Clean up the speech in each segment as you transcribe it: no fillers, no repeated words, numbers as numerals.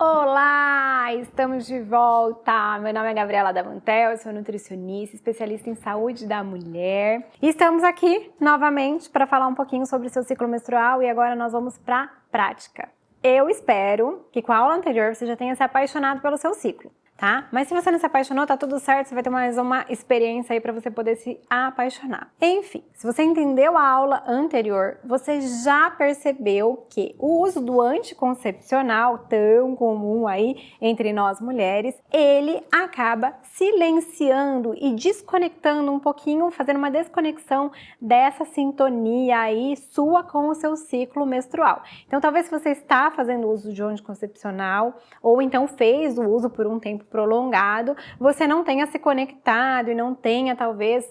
Olá, estamos de volta! Meu nome é Gabriela Davantel, eu sou nutricionista, especialista em saúde da mulher. E estamos aqui novamente para falar um pouquinho sobre o seu ciclo menstrual e agora nós vamos para a prática. Eu espero que com a aula anterior você já tenha se apaixonado pelo seu ciclo, tá? Mas se você não se apaixonou, tá tudo certo, você vai ter mais uma experiência aí para você poder se apaixonar. Enfim, se você entendeu a aula anterior, você já percebeu que o uso do anticoncepcional, tão comum aí entre nós mulheres, ele acaba silenciando e desconectando um pouquinho, fazendo uma desconexão dessa sintonia aí sua com o seu ciclo menstrual. Então, talvez se você está fazendo uso de anticoncepcional ou então fez o uso por um tempo prolongado, você não tenha se conectado e não tenha talvez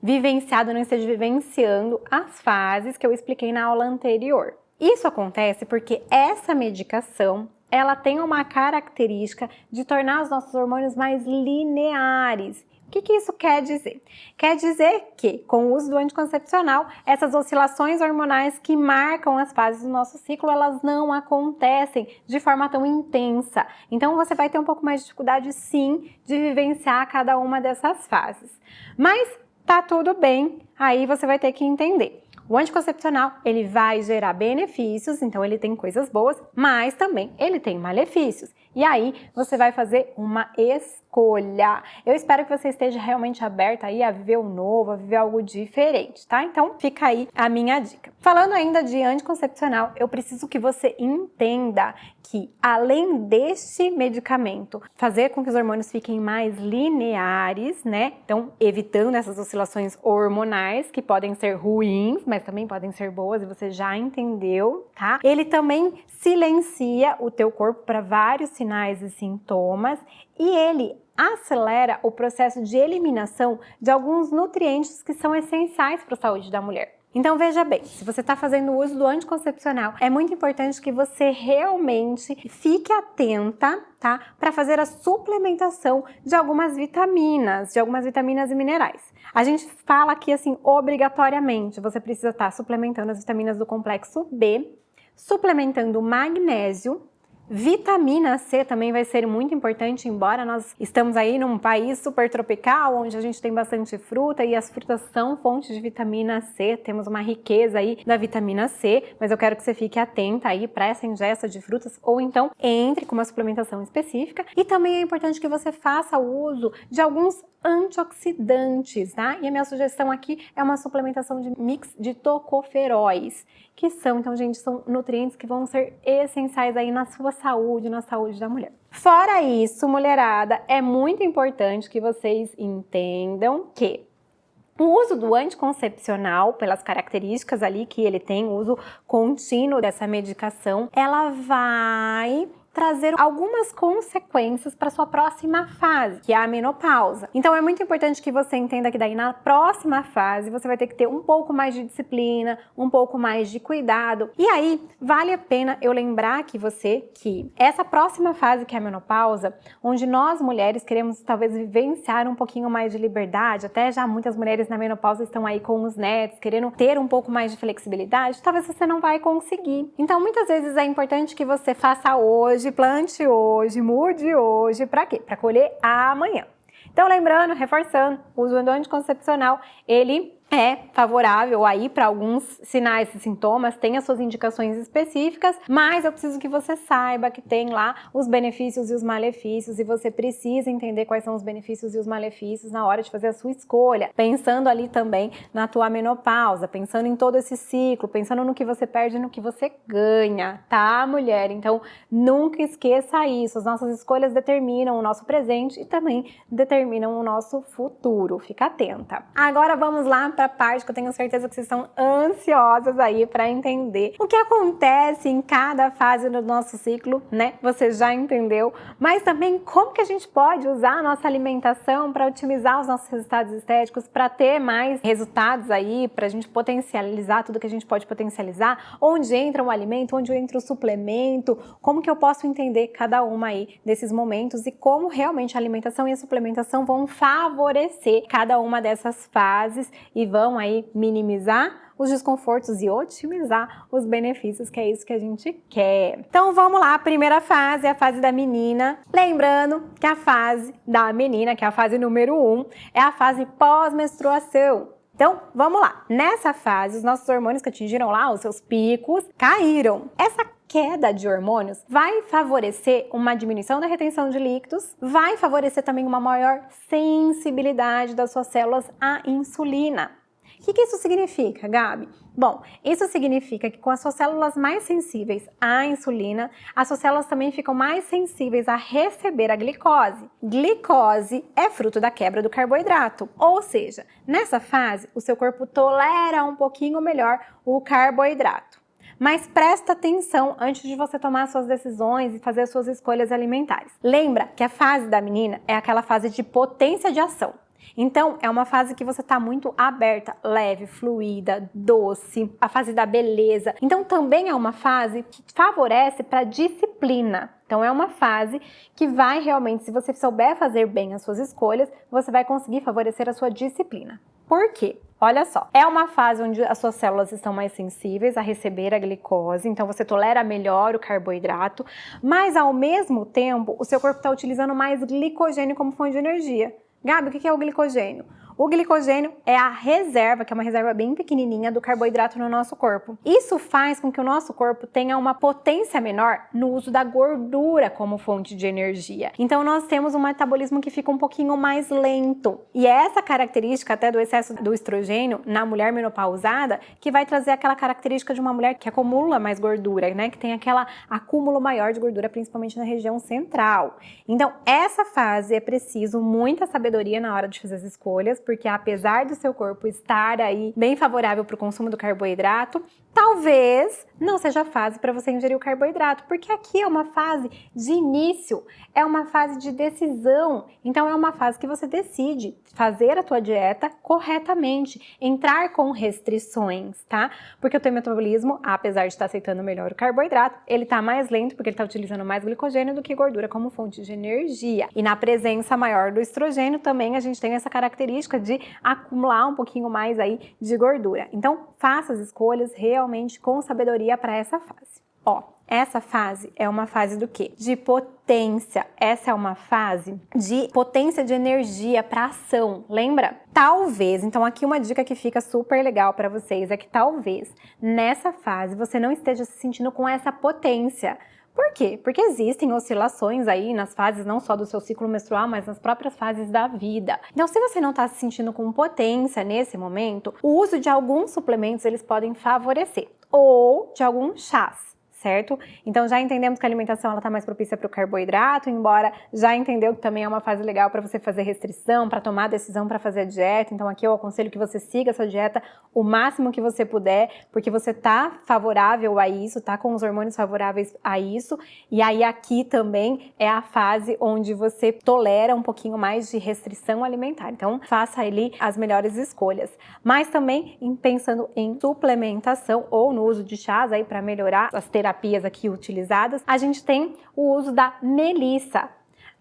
vivenciado, não esteja vivenciando as fases que eu expliquei na aula anterior. Isso acontece porque essa medicação ela tem uma característica de tornar os nossos hormônios mais lineares. O que isso quer dizer? Quer dizer que, com o uso do anticoncepcional, essas oscilações hormonais que marcam as fases do nosso ciclo, elas não acontecem de forma tão intensa. Então, você vai ter um pouco mais de dificuldade, sim, de vivenciar cada uma dessas fases. Mas tá tudo bem, aí você vai ter que entender. O anticoncepcional, ele vai gerar benefícios, então ele tem coisas boas, mas também ele tem malefícios. E aí, você vai fazer uma escolha. Eu espero que você esteja realmente aberta aí a viver o novo, a viver algo diferente, tá? Então, fica aí a minha dica. Falando ainda de anticoncepcional, eu preciso que você entenda que, além deste medicamento fazer com que os hormônios fiquem mais lineares, né? Então, evitando essas oscilações hormonais que podem ser ruins, mas também podem ser boas e você já entendeu, tá? Ele também silencia o teu corpo para vários sinais e sintomas e ele acelera o processo de eliminação de alguns nutrientes que são essenciais para a saúde da mulher. Então veja bem, se você está fazendo uso do anticoncepcional, é muito importante que você realmente fique atenta, tá? Para fazer a suplementação de algumas vitaminas e minerais. A gente fala aqui assim, obrigatoriamente, você precisa estar suplementando as vitaminas do complexo B, suplementando magnésio. Vitamina C também vai ser muito importante, embora nós estamos aí num país super tropical, onde a gente tem bastante fruta e as frutas são fontes de vitamina C, temos uma riqueza aí da vitamina C, mas eu quero que você fique atenta aí para essa ingesta de frutas ou então entre com uma suplementação específica e também é importante que você faça uso de alguns antioxidantes, tá? E a minha sugestão aqui é uma suplementação de mix de tocoferóis, que são, então, gente, são nutrientes que vão ser essenciais aí na sua saúde, na saúde da mulher. Fora isso, mulherada, é muito importante que vocês entendam que o uso do anticoncepcional, pelas características ali que ele tem, o uso contínuo dessa medicação, ela vai trazer algumas consequências para sua próxima fase, que é a menopausa. Então é muito importante que você entenda que daí na próxima fase você vai ter que ter um pouco mais de disciplina, um pouco mais de cuidado. E aí vale a pena eu lembrar aqui você que essa próxima fase que é a menopausa, onde nós mulheres queremos talvez vivenciar um pouquinho mais de liberdade, até já muitas mulheres na menopausa estão aí com os netos, querendo ter um pouco mais de flexibilidade, talvez você não vai conseguir. Então muitas vezes é importante que você faça hoje, plante hoje, mude hoje, para quê? Para colher amanhã. Então, lembrando, reforçando, o uso do anticoncepcional, ele é favorável aí para alguns sinais e sintomas, tem as suas indicações específicas, mas eu preciso que você saiba que tem lá os benefícios e os malefícios e você precisa entender quais são os benefícios e os malefícios na hora de fazer a sua escolha, pensando ali também na tua menopausa, pensando em todo esse ciclo, pensando no que você perde e no que você ganha, tá, mulher? Então, nunca esqueça isso, as nossas escolhas determinam o nosso presente e também determinam o nosso futuro, fica atenta. Agora vamos lá para a parte que eu tenho certeza que vocês estão ansiosas aí para entender o que acontece em cada fase do nosso ciclo, né? Você já entendeu, mas também como que a gente pode usar a nossa alimentação para otimizar os nossos resultados estéticos, para ter mais resultados aí, para a gente potencializar tudo que a gente pode potencializar, onde entra o alimento, onde entra o suplemento, como que eu posso entender cada uma aí desses momentos e como realmente a alimentação e a suplementação vão favorecer cada uma dessas fases e vão aí minimizar os desconfortos e otimizar os benefícios, que é isso que a gente quer. Então vamos lá, a primeira fase é a fase da menina. Lembrando que a fase da menina, que é a fase número 1, é a fase pós-menstruação. Então, vamos lá. Nessa fase, os nossos hormônios que atingiram lá os seus picos caíram. Essa queda de hormônios vai favorecer uma diminuição da retenção de líquidos, vai favorecer também uma maior sensibilidade das suas células à insulina. O que isso significa, Gabi? Bom, isso significa que com as suas células mais sensíveis à insulina, as suas células também ficam mais sensíveis a receber a glicose. Glicose é fruto da quebra do carboidrato, ou seja, nessa fase o seu corpo tolera um pouquinho melhor o carboidrato. Mas presta atenção antes de você tomar suas decisões e fazer suas escolhas alimentares. Lembra que a fase da menina é aquela fase de potência de ação. Então, é uma fase que você está muito aberta, leve, fluida, doce, a fase da beleza. Então, também é uma fase que favorece para disciplina. Então, é uma fase que vai realmente, se você souber fazer bem as suas escolhas, você vai conseguir favorecer a sua disciplina. Por quê? Olha só, é uma fase onde as suas células estão mais sensíveis a receber a glicose, então você tolera melhor o carboidrato, mas ao mesmo tempo, o seu corpo está utilizando mais glicogênio como fonte de energia. Gabi, o que é o glicogênio? O glicogênio é a reserva, que é uma reserva bem pequenininha do carboidrato no nosso corpo. Isso faz com que o nosso corpo tenha uma potência menor no uso da gordura como fonte de energia. Então nós temos um metabolismo que fica um pouquinho mais lento. E é essa característica até do excesso do estrogênio na mulher menopausada que vai trazer aquela característica de uma mulher que acumula mais gordura, né? Que tem aquele acúmulo maior de gordura, principalmente na região central. Então essa fase é preciso muita sabedoria na hora de fazer as escolhas, porque apesar do seu corpo estar aí bem favorável para o consumo do carboidrato, talvez não seja a fase para você ingerir o carboidrato, porque aqui é uma fase de início, é uma fase de decisão, então é uma fase que você decide fazer a tua dieta corretamente, entrar com restrições, tá? Porque o teu metabolismo, apesar de estar aceitando melhor o carboidrato, ele tá mais lento porque ele tá utilizando mais glicogênio do que gordura como fonte de energia. E na presença maior do estrogênio também a gente tem essa característica de acumular um pouquinho mais aí de gordura. Então, faça as escolhas realmente com sabedoria para essa fase. Ó, essa fase é uma fase do quê? De potência. Essa é uma fase de potência de energia para ação, lembra? Talvez, então aqui uma dica que fica super legal para vocês é que talvez nessa fase você não esteja se sentindo com essa potência. Por quê? Porque existem oscilações aí nas fases não só do seu ciclo menstrual, mas nas próprias fases da vida. Então, se você não está se sentindo com potência nesse momento, o uso de alguns suplementos eles podem favorecer, ou de alguns chás. Certo? Então já entendemos que a alimentação ela tá mais propícia para o carboidrato, embora já entendeu que também é uma fase legal para você fazer restrição, para tomar decisão para fazer a dieta. Então aqui eu aconselho que você siga essa dieta o máximo que você puder, porque você tá favorável a isso, tá com os hormônios favoráveis a isso. E aí aqui também é a fase onde você tolera um pouquinho mais de restrição alimentar. Então faça ali as melhores escolhas. Mas também pensando em suplementação ou no uso de chás aí para melhorar as terapias aqui utilizadas, a gente tem o uso da melissa,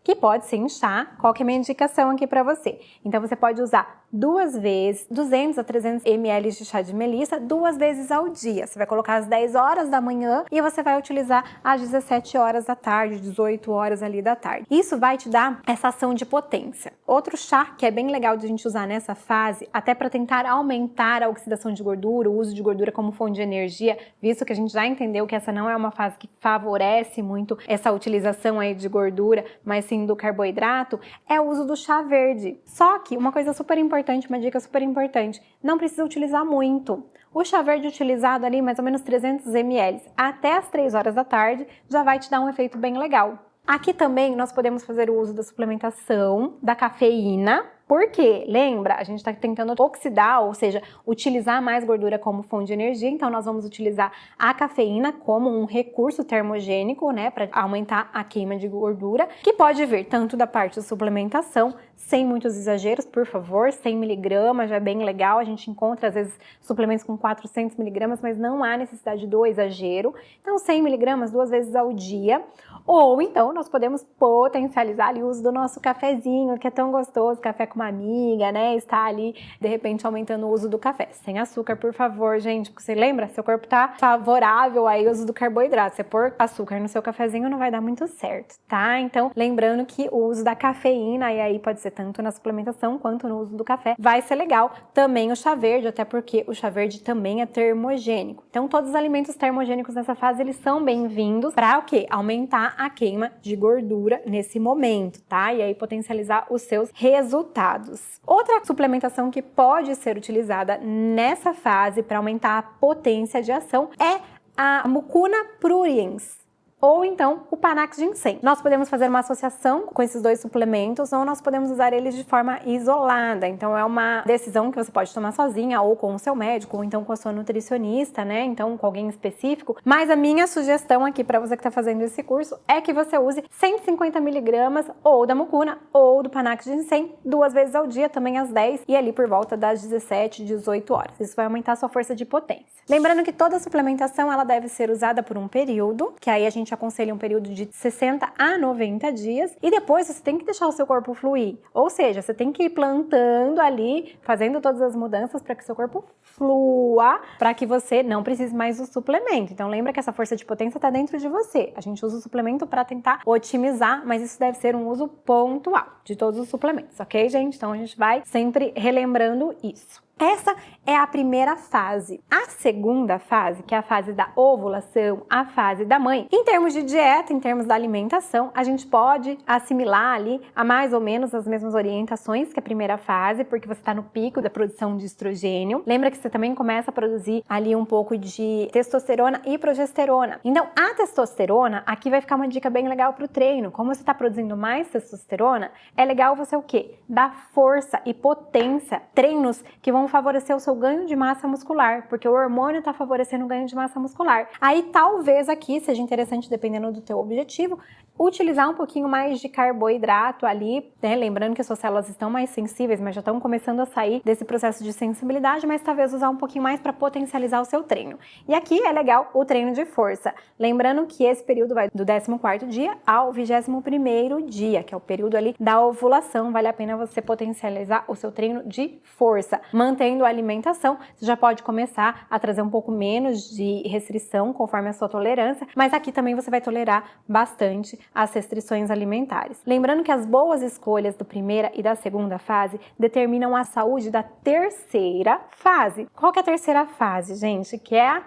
que pode ser em chá. Qual que é a minha indicação aqui para você? Então você pode usar 2 vezes, 200 a 300 ml de chá de melissa, 2 vezes ao dia. Você vai colocar às 10 horas da manhã e você vai utilizar às 17 horas da tarde, 18 horas ali da tarde. Isso vai te dar essa ação de potência. Outro chá que é bem legal de a gente usar nessa fase, até para tentar aumentar a oxidação de gordura, o uso de gordura como fonte de energia, visto que a gente já entendeu que essa não é uma fase que favorece muito essa utilização aí de gordura, mas sim do carboidrato, é o uso do chá verde. Só que uma coisa super importante, uma dica super importante, não precisa utilizar muito. O chá verde utilizado ali, mais ou menos 300 ml, até as 3 horas da tarde, já vai te dar um efeito bem legal. Aqui também nós podemos fazer o uso da suplementação da cafeína, porque, lembra, a gente está tentando oxidar, ou seja, utilizar mais gordura como fonte de energia, então nós vamos utilizar a cafeína como um recurso termogênico, né, para aumentar a queima de gordura, que pode vir tanto da parte da suplementação, sem muitos exageros, por favor, 100 mg já é bem legal, a gente encontra às vezes suplementos com 400 mg, mas não há necessidade do exagero, então 100 mg 2 vezes ao dia, ou então nós podemos potencializar ali o uso do nosso cafezinho, que é tão gostoso, café com uma amiga, né? Está ali, de repente, aumentando o uso do café. Sem açúcar, por favor, gente, porque você lembra? Seu corpo tá favorável aí ao uso do carboidrato. Você pôr açúcar no seu cafezinho não vai dar muito certo, tá? Então, lembrando que o uso da cafeína, e aí pode ser tanto na suplementação quanto no uso do café, vai ser legal. Também o chá verde, até porque o chá verde também é termogênico. Então, todos os alimentos termogênicos nessa fase, eles são bem-vindos para o quê? Aumentar a queima de gordura nesse momento, tá? E aí potencializar os seus resultados. Outra suplementação que pode ser utilizada nessa fase para aumentar a potência de ação é a mucuna pruriens, ou então o Panax Ginseng. Nós podemos fazer uma associação com esses dois suplementos ou nós podemos usar eles de forma isolada. Então é uma decisão que você pode tomar sozinha ou com o seu médico ou então com a sua nutricionista, né? Então com alguém específico. Mas a minha sugestão aqui para você que está fazendo esse curso é que você use 150 mg ou da mucuna ou do Panax Ginseng 2 vezes ao dia, também às 10 e ali por volta das 17, 18 horas. Isso vai aumentar a sua força de potência. Lembrando que toda suplementação ela deve ser usada por um período, que aí a gente aconselha um período de 60 a 90 dias e depois você tem que deixar o seu corpo fluir. Ou seja, você tem que ir plantando ali, fazendo todas as mudanças para que seu corpo flua, para que você não precise mais do suplemento. Então lembra que essa força de potência está dentro de você. A gente usa o suplemento para tentar otimizar, mas isso deve ser um uso pontual de todos os suplementos, ok, gente? Então a gente vai sempre relembrando isso. Essa é a primeira fase. A segunda fase, que é a fase da ovulação, a fase da mãe. Em termos de dieta, em termos da alimentação, a gente pode assimilar ali a mais ou menos as mesmas orientações que a primeira fase, porque você está no pico da produção de estrogênio. Lembra que você também começa a produzir ali um pouco de testosterona e progesterona. Então, a testosterona, aqui vai ficar uma dica bem legal para o treino. Como você está produzindo mais testosterona, é legal você o quê? Dar força e potência, treinos que vão favorecer o seu ganho de massa muscular, porque o hormônio está favorecendo o ganho de massa muscular. Aí talvez aqui seja interessante, dependendo do teu objetivo, utilizar um pouquinho mais de carboidrato ali, né? Lembrando que as suas células estão mais sensíveis, mas já estão começando a sair desse processo de sensibilidade, mas talvez usar um pouquinho mais para potencializar o seu treino. E aqui é legal o treino de força. Lembrando que esse período vai do 14º dia ao 21º dia, que é o período ali da ovulação. Vale a pena você potencializar o seu treino de força. Mantendo a alimentação, você já pode começar a trazer um pouco menos de restrição conforme a sua tolerância, mas aqui também você vai tolerar bastante as restrições alimentares. Lembrando que as boas escolhas da primeira e da segunda fase determinam a saúde da terceira fase. Qual que é a terceira fase, gente? Que é a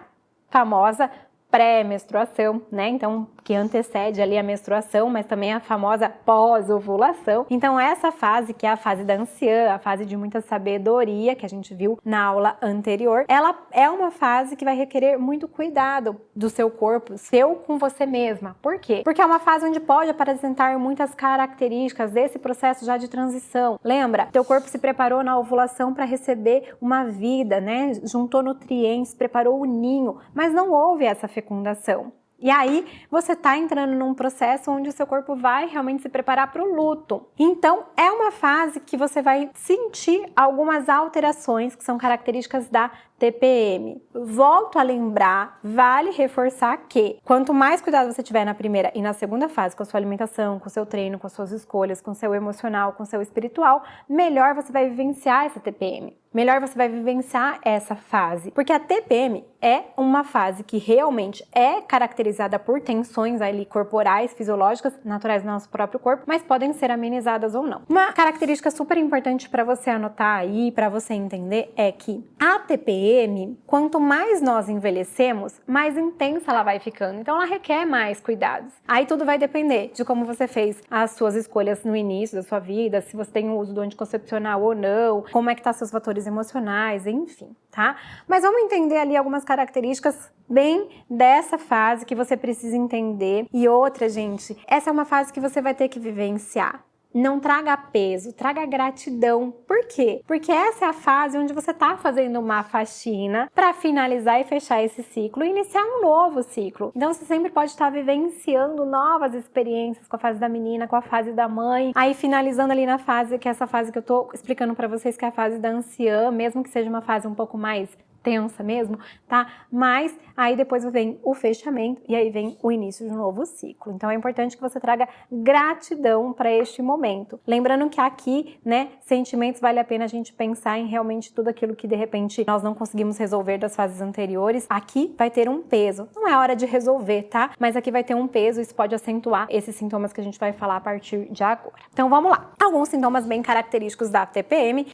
famosa pré-menstruação, né? Então, que antecede ali a menstruação, mas também a famosa pós-ovulação. Então, essa fase, que é a fase da anciã, a fase de muita sabedoria, que a gente viu na aula anterior, ela é uma fase que vai requerer muito cuidado do seu corpo, seu com você mesma. Por quê? Porque é uma fase onde pode apresentar muitas características desse processo já de transição. Lembra? Teu corpo se preparou na ovulação para receber uma vida, né? Juntou nutrientes, preparou o ninho, mas não houve essa fecundação. E aí, você tá entrando num processo onde o seu corpo vai realmente se preparar para o luto. Então, é uma fase que você vai sentir algumas alterações que são características da TPM. Volto a lembrar, vale reforçar que quanto mais cuidado você tiver na primeira e na segunda fase com a sua alimentação, com o seu treino, com as suas escolhas, com o seu emocional, com o seu espiritual, melhor você vai vivenciar essa TPM. Melhor você vai vivenciar essa fase. Porque a TPM é uma fase que realmente é caracterizada por tensões ali corporais, fisiológicas, naturais do nosso próprio corpo, mas podem ser amenizadas ou não. Uma característica super importante para você anotar aí, para você entender, é que a TPM, quanto mais nós envelhecemos, mais intensa ela vai ficando. Então ela requer mais cuidados. Aí tudo vai depender de como você fez as suas escolhas no início da sua vida, se você tem o uso do anticoncepcional ou não, como é que tá seus fatores emocionais, enfim, tá? Mas vamos entender ali algumas características bem dessa fase que você precisa entender. E outra, gente, essa é uma fase que você vai ter que vivenciar. Não traga peso, traga gratidão. Por quê? Porque essa é a fase onde você está fazendo uma faxina para finalizar e fechar esse ciclo e iniciar um novo ciclo. Então você sempre pode estar vivenciando novas experiências com a fase da menina, com a fase da mãe, aí finalizando ali na fase, que é essa fase que eu tô explicando para vocês, que é a fase da anciã, mesmo que seja uma fase um pouco mais tensa mesmo, tá? Mas aí depois vem o fechamento e aí vem o início de um novo ciclo. Então é importante que você traga gratidão para este momento. Lembrando que aqui, né, sentimentos vale a pena a gente pensar em realmente tudo aquilo que de repente nós não conseguimos resolver das fases anteriores. Aqui vai ter um peso. Não é hora de resolver, tá? Mas aqui vai ter um peso, isso pode acentuar esses sintomas que a gente vai falar a partir de agora. Então vamos lá. Alguns sintomas bem característicos da TPM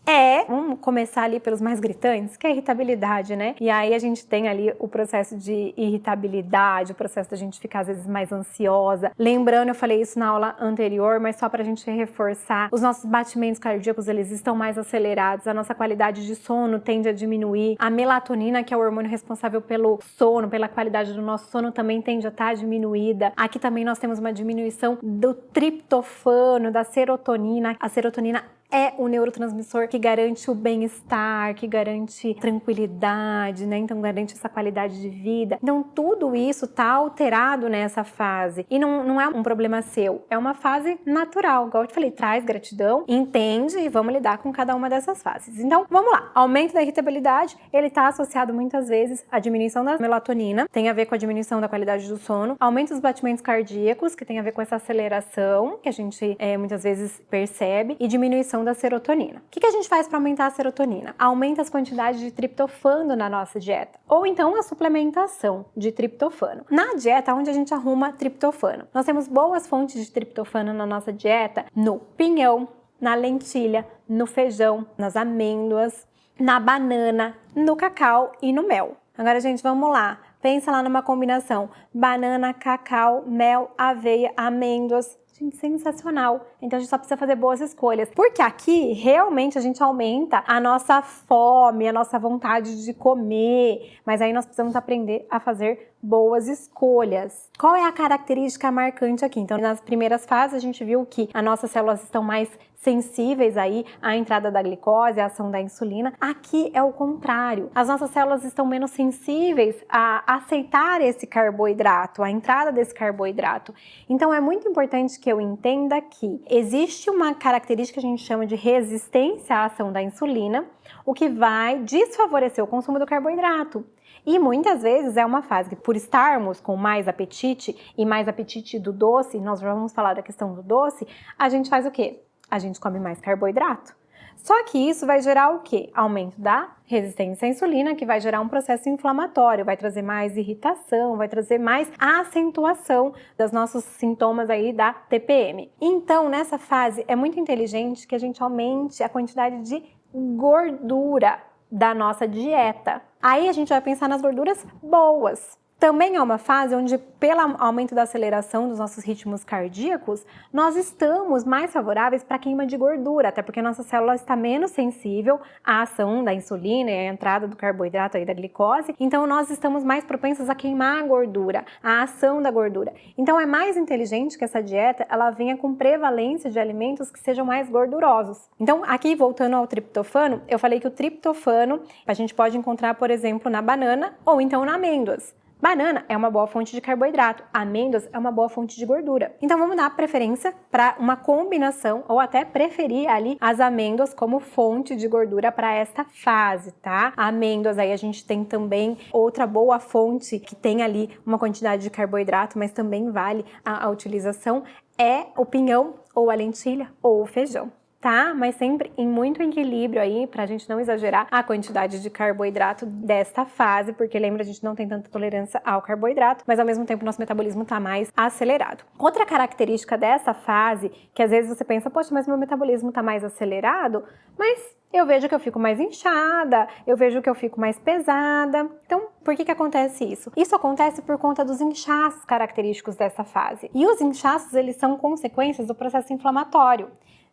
vamos começar ali pelos mais gritantes, que é a irritabilidade, né? E aí a gente tem ali o processo de irritabilidade, o processo da gente ficar às vezes mais ansiosa. Lembrando, eu falei isso na aula anterior, mas só pra gente reforçar, os nossos batimentos cardíacos, eles estão mais acelerados, a nossa qualidade de sono tende a diminuir, a melatonina, que é o hormônio responsável pelo sono, pela qualidade do nosso sono, também tende a estar diminuída. Aqui também nós temos uma diminuição do triptofano, da serotonina. A serotonina é o neurotransmissor que garante o bem-estar, que garante tranquilidade, né? Então garante essa qualidade de vida. Então tudo isso tá alterado nessa fase. E não é um problema seu, é uma fase natural. Igual eu te falei, traz gratidão, entende e vamos lidar com cada uma dessas fases. Então vamos lá. Aumento da irritabilidade, ele tá associado muitas vezes à diminuição da melatonina, tem a ver com a diminuição da qualidade do sono, aumento dos batimentos cardíacos, que tem a ver com essa aceleração que a gente muitas vezes percebe, e diminuição da serotonina. O que a gente faz para aumentar a serotonina? Aumenta as quantidades de triptofano na nossa dieta, ou então a suplementação de triptofano. Na dieta, onde a gente arruma triptofano? Nós temos boas fontes de triptofano na nossa dieta no pinhão, na lentilha, no feijão, nas amêndoas, na banana, no cacau e no mel. Agora, gente, vamos lá. Pensa lá numa combinação: banana, cacau, mel, aveia, amêndoas. Gente, sensacional. Então a gente só precisa fazer boas escolhas. Porque aqui realmente a gente aumenta a nossa fome, a nossa vontade de comer. Mas aí nós precisamos aprender a fazer boas escolhas. Qual é a característica marcante aqui? Então, nas primeiras fases a gente viu que as nossas células estão mais sensíveis aí à entrada da glicose, à ação da insulina. Aqui é o contrário. As nossas células estão menos sensíveis a aceitar esse carboidrato, a entrada desse carboidrato. Então é muito importante que eu entenda que existe uma característica que a gente chama de resistência à ação da insulina, o que vai desfavorecer o consumo do carboidrato. E muitas vezes é uma fase que, por estarmos com mais apetite e mais apetite do doce, nós já vamos falar da questão do doce, a gente faz o quê? A gente come mais carboidrato. Só que isso vai gerar o quê? Aumento da resistência à insulina, que vai gerar um processo inflamatório, vai trazer mais irritação, vai trazer mais acentuação dos nossos sintomas aí da TPM. Então, nessa fase, é muito inteligente que a gente aumente a quantidade de gordura da nossa dieta. Aí a gente vai pensar nas gorduras boas. Também é uma fase onde, pelo aumento da aceleração dos nossos ritmos cardíacos, nós estamos mais favoráveis para a queima de gordura, até porque a nossa célula está menos sensível à ação da insulina e à entrada do carboidrato aí da glicose, então nós estamos mais propensos a queimar a gordura, a ação da gordura. Então é mais inteligente que essa dieta ela venha com prevalência de alimentos que sejam mais gordurosos. Então aqui, voltando ao triptofano, eu falei que o triptofano a gente pode encontrar, por exemplo, na banana ou então na amêndoas. Banana é uma boa fonte de carboidrato, amêndoas é uma boa fonte de gordura. Então vamos dar preferência para uma combinação ou até preferir ali as amêndoas como fonte de gordura para esta fase, tá? Amêndoas aí a gente tem também outra boa fonte que tem ali uma quantidade de carboidrato, mas também vale a utilização, é o pinhão ou a lentilha ou o feijão. Tá? Mas sempre em muito equilíbrio aí, pra gente não exagerar a quantidade de carboidrato desta fase, porque lembra, a gente não tem tanta tolerância ao carboidrato, mas ao mesmo tempo nosso metabolismo tá mais acelerado. Outra característica dessa fase, que às vezes você pensa, poxa, mas meu metabolismo tá mais acelerado, mas eu vejo que eu fico mais inchada, eu vejo que eu fico mais pesada. Então, por que acontece isso? Isso acontece por conta dos inchaços característicos dessa fase. E os inchaços, eles são consequências do processo inflamatório.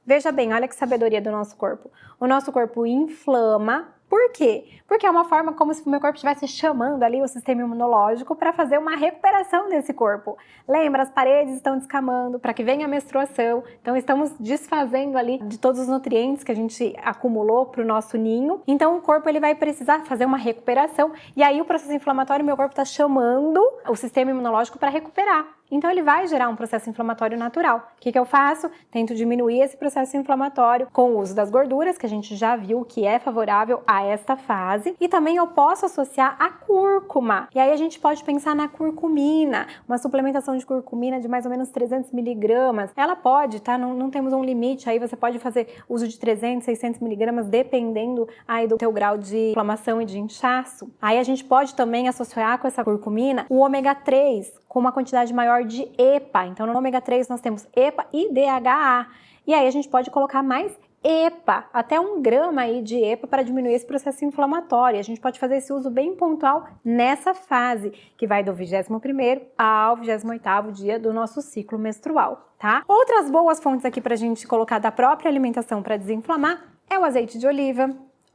Veja bem, olha que sabedoria do nosso corpo. O nosso corpo inflama. Por quê? Porque é uma forma como se o meu corpo estivesse chamando ali o sistema imunológico para fazer uma recuperação desse corpo. Lembra, as paredes estão descamando para que venha a menstruação. Então estamos desfazendo ali de todos os nutrientes que a gente acumulou para o nosso ninho. Então o corpo ele vai precisar fazer uma recuperação. E aí o processo inflamatório, meu corpo está chamando o sistema imunológico para recuperar. Então ele vai gerar um processo inflamatório natural. O que eu faço? Tento diminuir esse processo inflamatório com o uso das gorduras, que a gente já viu que é favorável a esta fase. E também eu posso associar a cúrcuma. E aí a gente pode pensar na curcumina, uma suplementação de curcumina de mais ou menos 300 miligramas. Ela pode, tá? Não temos um limite, aí você pode fazer uso de 300, 600 miligramas, dependendo aí do teu grau de inflamação e de inchaço. Aí a gente pode também associar com essa curcumina o ômega 3, com uma quantidade maior de EPA. Então, no ômega 3 nós temos EPA e DHA. E aí a gente pode colocar mais EPA, até 1 grama aí de EPA para diminuir esse processo inflamatório. A gente pode fazer esse uso bem pontual nessa fase, que vai do 21º ao 28º dia do nosso ciclo menstrual, tá? Outras boas fontes aqui para a gente colocar da própria alimentação para desinflamar é o azeite de oliva,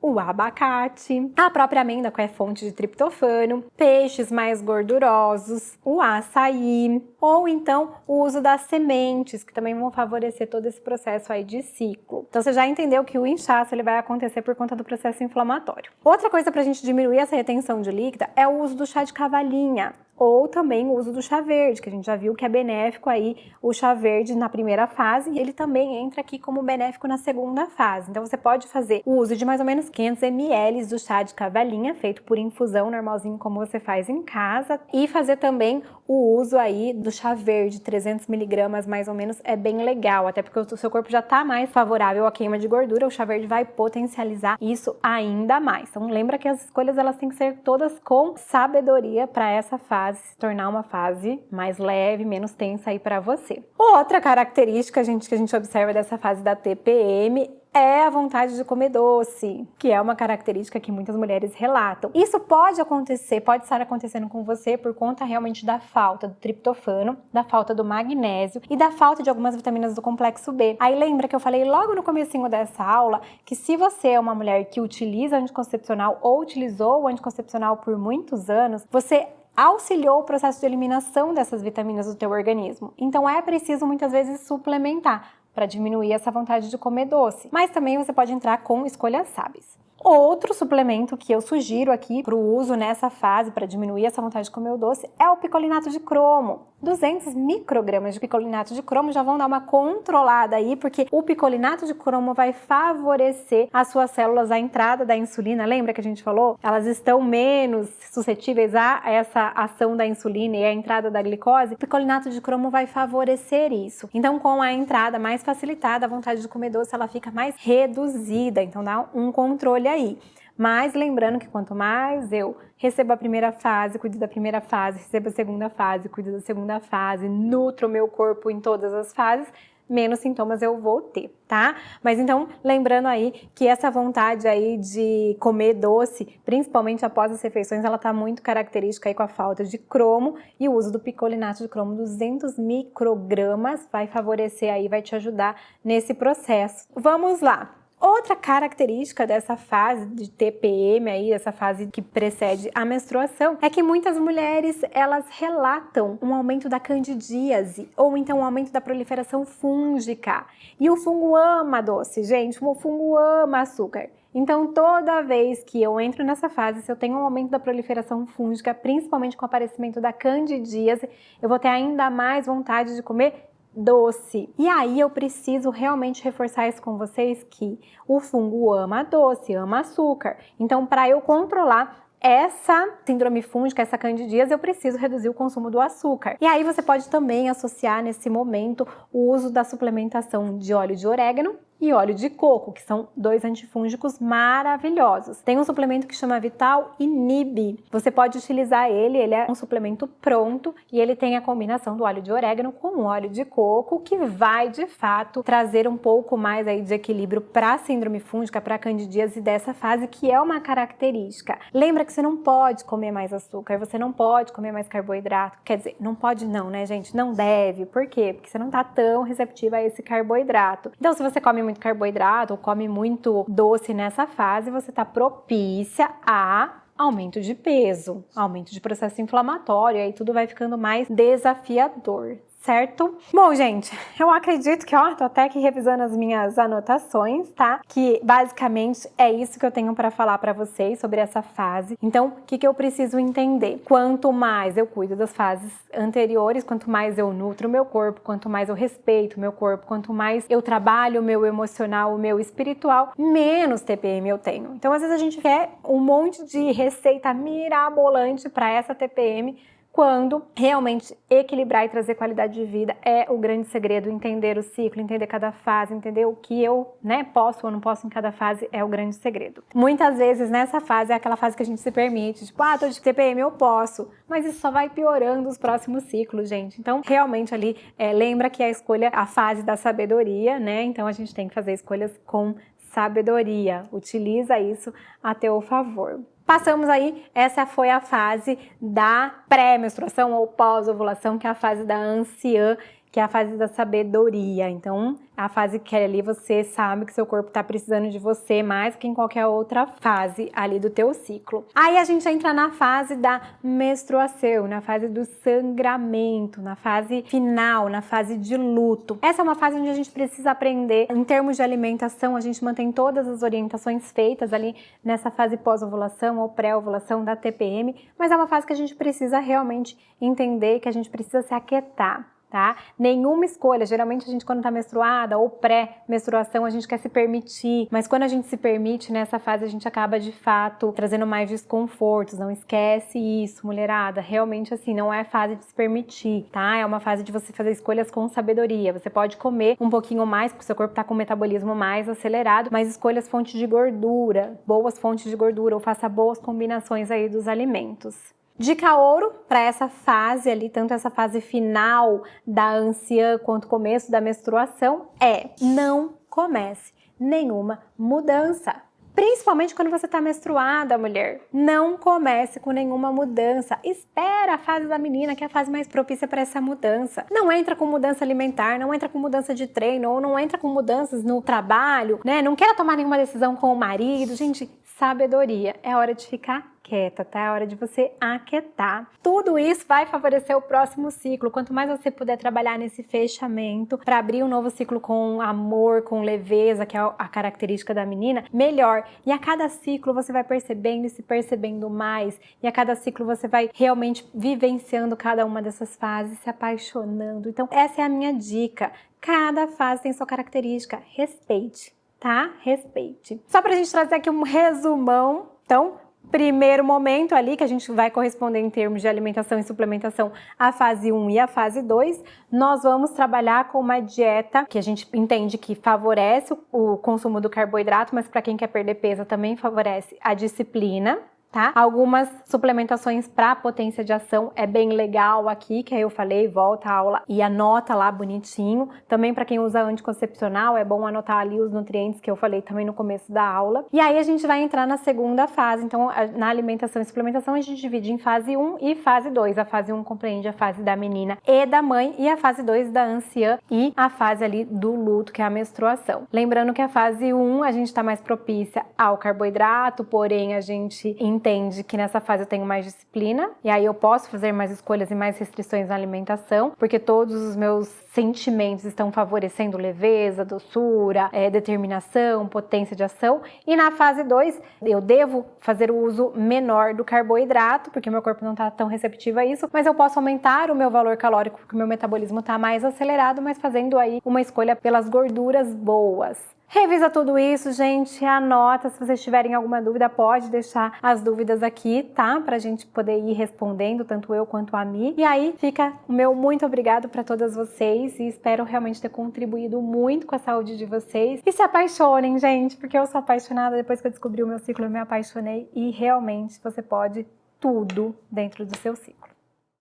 o abacate, a própria amêndoa, que é fonte de triptofano, peixes mais gordurosos, o açaí, ou então o uso das sementes, que também vão favorecer todo esse processo aí de ciclo. Então você já entendeu que o inchaço ele vai acontecer por conta do processo inflamatório. Outra coisa para a gente diminuir essa retenção de líquida é o uso do chá de cavalinha, ou também o uso do chá verde, que a gente já viu que é benéfico aí o chá verde na primeira fase, e ele também entra aqui como benéfico na segunda fase. Então você pode fazer o uso de mais ou menos 500 ml do chá de cavalinha, feito por infusão, normalzinho como você faz em casa, e fazer também o uso aí do chá verde, 300 miligramas mais ou menos, é bem legal, até porque o seu corpo já está mais favorável à queima de gordura, o chá verde vai potencializar isso ainda mais. Então lembra que as escolhas elas têm que ser todas com sabedoria para essa fase se tornar uma fase mais leve, menos tensa aí para você. Outra característica, gente, que a gente observa dessa fase da TPM é a vontade de comer doce, que é uma característica que muitas mulheres relatam. Isso pode acontecer, pode estar acontecendo com você por conta realmente da falta do triptofano, da falta do magnésio e da falta de algumas vitaminas do complexo B. Aí lembra que eu falei logo no comecinho dessa aula que se você é uma mulher que utiliza anticoncepcional ou utilizou o anticoncepcional por muitos anos, você auxiliou o processo de eliminação dessas vitaminas do teu organismo. Então é preciso muitas vezes suplementar para diminuir essa vontade de comer doce. Mas também você pode entrar com escolhas sábias. Outro suplemento que eu sugiro aqui para o uso nessa fase para diminuir essa vontade de comer o doce é o picolinato de cromo. 200 microgramas de picolinato de cromo já vão dar uma controlada aí, porque o picolinato de cromo vai favorecer as suas células à entrada da insulina. Lembra que a gente falou? Elas estão menos suscetíveis a essa ação da insulina e a entrada da glicose. O picolinato de cromo vai favorecer isso. Então, com a entrada mais facilitada, a vontade de comer doce ela fica mais reduzida. Então, dá um controle aí. Mas lembrando que quanto mais eu recebo a primeira fase, cuido da primeira fase, recebo a segunda fase, cuido da segunda fase, nutro o meu corpo em todas as fases, menos sintomas eu vou ter, tá? Mas então, lembrando aí que essa vontade aí de comer doce, principalmente após as refeições, ela tá muito característica aí com a falta de cromo, e o uso do picolinato de cromo 200 microgramas vai favorecer aí, vai te ajudar nesse processo. Vamos lá! Outra característica dessa fase de TPM aí, essa fase que precede a menstruação, é que muitas mulheres, elas relatam um aumento da candidíase ou então um aumento da proliferação fúngica. E o fungo ama doce, gente, o fungo ama açúcar. Então, toda vez que eu entro nessa fase, se eu tenho um aumento da proliferação fúngica, principalmente com o aparecimento da candidíase, eu vou ter ainda mais vontade de comer doce. E aí eu preciso realmente reforçar isso com vocês, que o fungo ama doce, ama açúcar. Então, para eu controlar essa síndrome fúngica, essa candidíase, eu preciso reduzir o consumo do açúcar. E aí você pode também associar nesse momento o uso da suplementação de óleo de orégano e óleo de coco, que são dois antifúngicos maravilhosos. Tem um suplemento que chama Vital Inib. Você pode utilizar ele é um suplemento pronto e ele tem a combinação do óleo de orégano com o óleo de coco, que vai, de fato, trazer um pouco mais aí de equilíbrio para a síndrome fúngica, para a candidíase dessa fase, que é uma característica. Lembra que você não pode comer mais açúcar, você não pode comer mais carboidrato. Quer dizer, não pode não, né, gente? Não deve. Por quê? Porque você não tá tão receptiva a esse carboidrato. Então, se você come muito carboidrato ou come muito doce nessa fase, você está propícia a aumento de peso, aumento de processo inflamatório, e aí tudo vai ficando mais desafiador, certo? Bom, gente, eu acredito que, tô até aqui revisando as minhas anotações, tá? Que basicamente é isso que eu tenho para falar para vocês sobre essa fase. Então, o que eu preciso entender? Quanto mais eu cuido das fases anteriores, quanto mais eu nutro o meu corpo, quanto mais eu respeito o meu corpo, quanto mais eu trabalho o meu emocional, o meu espiritual, menos TPM eu tenho. Então, às vezes a gente quer um monte de receita mirabolante para essa TPM, quando realmente equilibrar e trazer qualidade de vida é o grande segredo. Entender o ciclo, entender cada fase, entender o que eu, posso ou não posso em cada fase é o grande segredo. Muitas vezes nessa fase é aquela fase que a gente se permite, tipo, tô de TPM, eu posso, mas isso só vai piorando os próximos ciclos, gente. Então, realmente ali, lembra que a escolha, a fase da sabedoria, né? Então a gente tem que fazer escolhas com sabedoria. Utiliza isso a teu favor. Passamos aí, essa foi a fase da pré-menstruação ou pós-ovulação, que é a fase da anciã, que é a fase da sabedoria. Então, a fase que ali você sabe que seu corpo está precisando de você mais que em qualquer outra fase ali do teu ciclo. Aí a gente entra na fase da menstruação, na fase do sangramento, na fase final, na fase de luto. Essa é uma fase onde a gente precisa aprender, em termos de alimentação, a gente mantém todas as orientações feitas ali nessa fase pós-ovulação ou pré-ovulação da TPM, mas é uma fase que a gente precisa realmente entender, que a gente precisa se aquietar. Tá? Nenhuma escolha, geralmente a gente quando tá menstruada ou pré-menstruação a gente quer se permitir, mas quando a gente se permite nessa fase a gente acaba de fato trazendo mais desconfortos, não esquece isso, mulherada, realmente assim, não é fase de se permitir, tá? É uma fase de você fazer escolhas com sabedoria, você pode comer um pouquinho mais porque seu corpo tá com o metabolismo mais acelerado, mas escolha as fontes de gordura, boas fontes de gordura, ou faça boas combinações aí dos alimentos. Dica ouro para essa fase ali, tanto essa fase final da anciã quanto o começo da menstruação é: não comece nenhuma mudança. Principalmente quando você está menstruada, mulher. Não comece com nenhuma mudança. Espera a fase da menina, que é a fase mais propícia para essa mudança. Não entra com mudança alimentar, não entra com mudança de treino, ou não entra com mudanças no trabalho, né? Não queira tomar nenhuma decisão com o marido. Gente, sabedoria. É hora de ficar quieta, tá? É hora de você aquietar. Tudo isso vai favorecer o próximo ciclo. Quanto mais você puder trabalhar nesse fechamento para abrir um novo ciclo com amor, com leveza, que é a característica da menina, melhor. E a cada ciclo você vai percebendo e se percebendo mais. E a cada ciclo você vai realmente vivenciando cada uma dessas fases, se apaixonando. Então, essa é a minha dica. Cada fase tem sua característica. Respeite, tá? Respeite. Só pra gente trazer aqui um resumão. Então, primeiro momento ali, que a gente vai corresponder em termos de alimentação e suplementação à fase 1 e à fase 2, nós vamos trabalhar com uma dieta que a gente entende que favorece o consumo do carboidrato, mas para quem quer perder peso também favorece a disciplina. Tá? Algumas suplementações para potência de ação é bem legal aqui, que aí eu falei, volta a aula e anota lá bonitinho. Também para quem usa anticoncepcional é bom anotar ali os nutrientes que eu falei também no começo da aula. E aí a gente vai entrar na segunda fase. Então, na alimentação e suplementação a gente divide em fase 1 e fase 2. A fase 1 compreende a fase da menina e da mãe, e a fase 2 da anciã e a fase ali do luto, que é a menstruação. Lembrando que a fase 1 a gente está mais propícia ao carboidrato, porém a gente entende que nessa fase eu tenho mais disciplina e aí eu posso fazer mais escolhas e mais restrições na alimentação, porque todos os meus sentimentos estão favorecendo leveza, doçura, determinação, potência de ação. E na fase 2 eu devo fazer o uso menor do carboidrato, porque meu corpo não está tão receptivo a isso, mas eu posso aumentar o meu valor calórico porque o meu metabolismo está mais acelerado, mas fazendo aí uma escolha pelas gorduras boas. Revisa tudo isso, gente, anota. Se vocês tiverem alguma dúvida, pode deixar as dúvidas aqui, tá? Pra gente poder ir respondendo, tanto eu quanto a Mi. E aí fica o meu muito obrigado pra todas vocês e espero realmente ter contribuído muito com a saúde de vocês. E se apaixonem, gente, porque eu sou apaixonada. Depois que eu descobri o meu ciclo, eu me apaixonei e realmente você pode tudo dentro do seu ciclo.